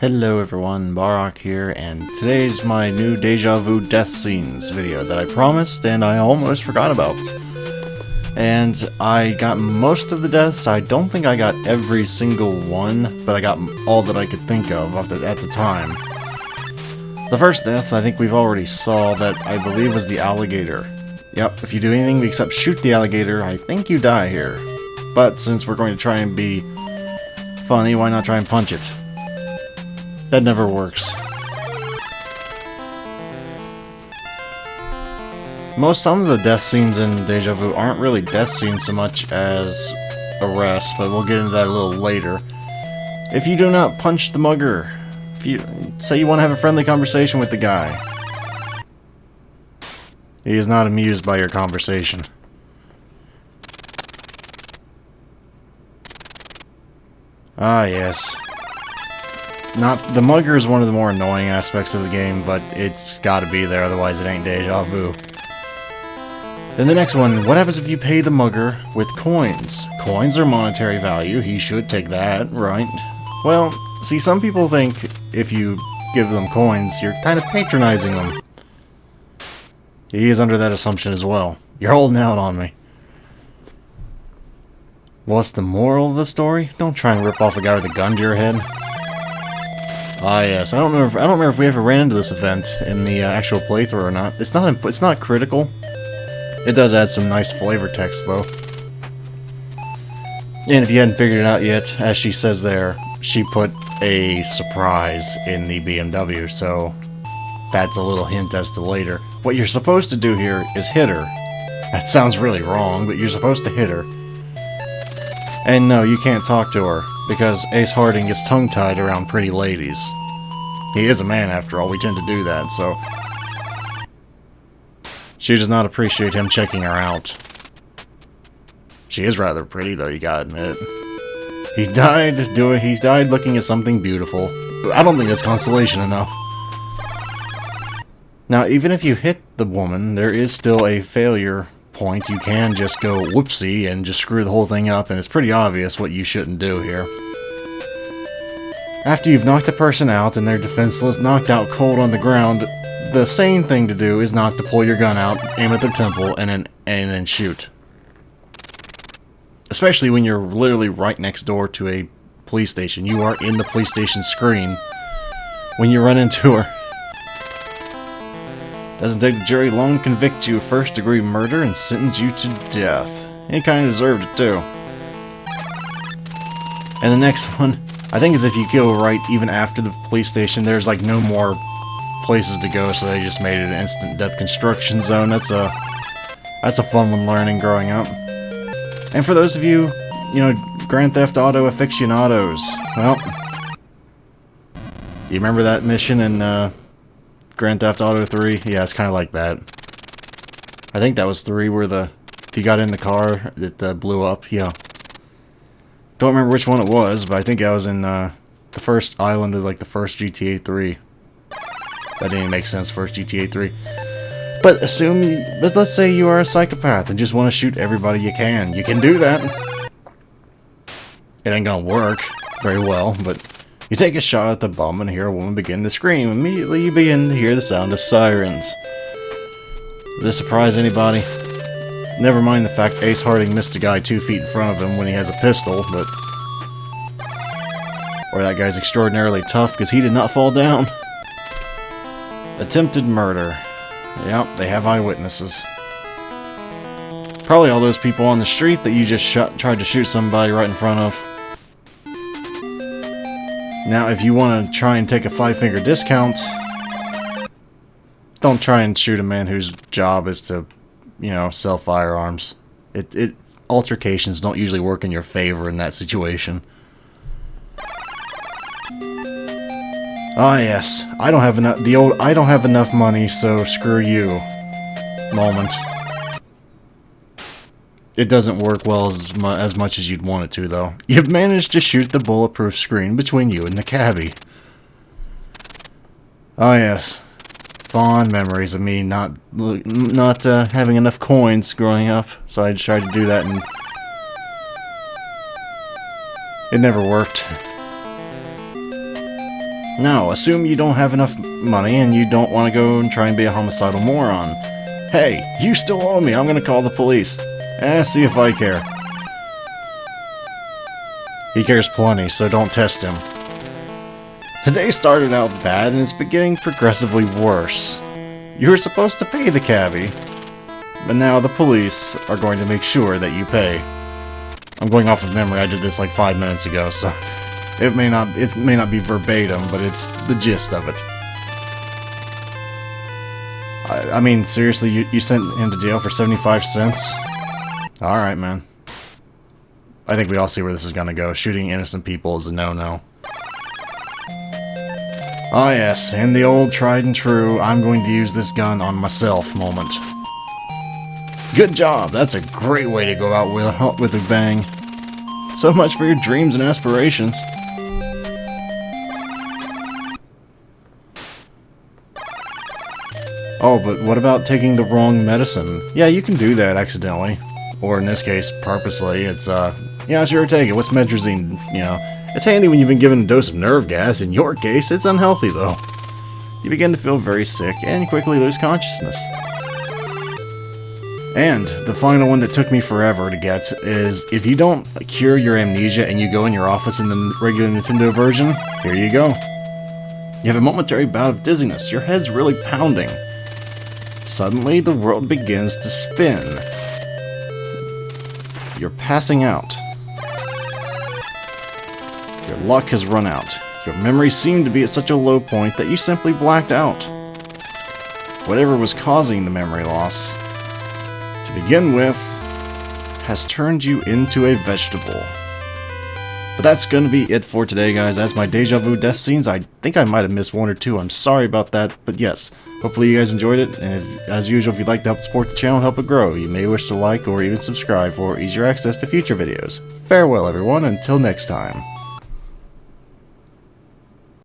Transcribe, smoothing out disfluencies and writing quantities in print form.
Hello everyone, Barak here, and today's my new Deja Vu death scenes video that I promised and I almost forgot about. And I got most of the deaths. I don't think I got every single one, but I got all that I could think of at the time. The first death I think we've already saw that I believe was the alligator. Yep, if you do anything except shoot the alligator, I think you die here. But since we're going to try and be funny, why not try and punch it? That never works. Some of the death scenes in Deja Vu aren't really death scenes so much as arrests, but we'll get into that a little later. If you do not punch the mugger, if you say you want to have a friendly conversation with the guy, he is not amused by your conversation. Ah, yes. The mugger is one of the more annoying aspects of the game, but it's gotta be there, otherwise it ain't Deja Vu. Then the next one, what happens if you pay the mugger with coins? Coins are monetary value, he should take that, right? Well, see, some people think if you give them coins, you're kind of patronizing them. He is under that assumption as well. You're holding out on me. What's the moral of the story? Don't try and rip off a guy with a gun to your head. Ah yes, I don't remember if we ever ran into this event in the actual playthrough or not. It's not critical. It does add some nice flavor text though. And if you hadn't figured it out yet, as she says there, she put a surprise in the BMW, so that's a little hint as to later. What you're supposed to do here is hit her. That sounds really wrong, but you're supposed to hit her. And no, you can't talk to her, because Ace Harding gets tongue-tied around pretty ladies. He is a man, after all, we tend to do that, so... She does not appreciate him checking her out. She is rather pretty, though, you gotta admit. He died looking at something beautiful. I don't think that's consolation enough. Now, even if you hit the woman, there is still a failure point. You can just go whoopsie and just screw the whole thing up, and it's pretty obvious what you shouldn't do here. After you've knocked the person out and they're defenseless, knocked out cold on the ground, the sane thing to do is not to pull your gun out, aim at their temple, and then shoot. Especially when you're literally right next door to a police station. You are in the police station screen when you run into her. Doesn't take the jury long to convict you of first-degree murder and sentence you to death. He kinda deserved it, too. And the next one, I think, is if you kill right even after the police station, there's like no more places to go, so they just made it an instant death construction zone. That's a fun one learning growing up. And for those of you, Grand Theft Auto aficionados, well, you remember that mission in, Grand Theft Auto 3? Yeah, it's kind of like that. I think that was 3 where if you got in the car, it blew up. Yeah. Don't remember which one it was, but I think I was in the first island of like the first GTA 3. That didn't make sense, first GTA 3. But let's say you are a psychopath and just want to shoot everybody you can. You can do that. It ain't gonna work very well, but... You take a shot at the bum and hear a woman begin to scream. Immediately you begin to hear the sound of sirens. Does this surprise anybody? Never mind the fact Ace Harding missed a guy 2 feet in front of him when he has a pistol, but... Or that guy's extraordinarily tough because he did not fall down. Attempted murder. Yep, they have eyewitnesses. Probably all those people on the street that you just tried to shoot somebody right in front of. Now, if you want to try and take a 5-finger discount, don't try and shoot a man whose job is to, sell firearms. Altercations don't usually work in your favor in that situation. Ah, yes. I don't have enough. The old "I don't have enough money, so screw you" moment. It doesn't work well as much as you'd want it to, though. You've managed to shoot the bulletproof screen between you and the cabbie. Oh yes, fond memories of me not having enough coins growing up, so I tried to do that, and it never worked. Now, assume you don't have enough money and you don't want to go and try and be a homicidal moron. Hey, you still owe me, I'm gonna call the police. See if I care. He cares plenty, so don't test him. The day started out bad and it's beginning progressively worse. You were supposed to pay the cabbie, but now the police are going to make sure that you pay. I'm going off of memory, I did this like 5 minutes ago, so it may not be verbatim, but it's the gist of it. I mean, seriously, you sent him to jail for 75 cents? Alright, man. I think we all see where this is gonna go. Shooting innocent people is a no-no. Ah yes, and the old tried and true, I'm going to use this gun on myself moment. Good job, that's a great way to go out with a bang. So much for your dreams and aspirations. Oh, but what about taking the wrong medicine? Yeah, you can do that accidentally. Or in this case, purposely. It's, yeah, sure, take it. What's Metrazine, you know? It's handy when you've been given a dose of nerve gas. In your case, it's unhealthy, though. You begin to feel very sick and quickly lose consciousness. And the final one that took me forever to get is, if you don't cure your amnesia and you go in your office in the regular Nintendo version, here you go. You have a momentary bout of dizziness. Your head's really pounding. Suddenly, the world begins to spin. You're passing out. Your luck has run out. Your memories seem to be at such a low point that you simply blacked out. Whatever was causing the memory loss, to begin with, has turned you into a vegetable. But that's going to be it for today, guys. That's my Deja Vu death scenes. I think I might have missed one or two. I'm sorry about that. But yes, hopefully you guys enjoyed it. And as usual, if you'd like to help support the channel and help it grow, you may wish to like or even subscribe for easier access to future videos. Farewell, everyone. Until next time.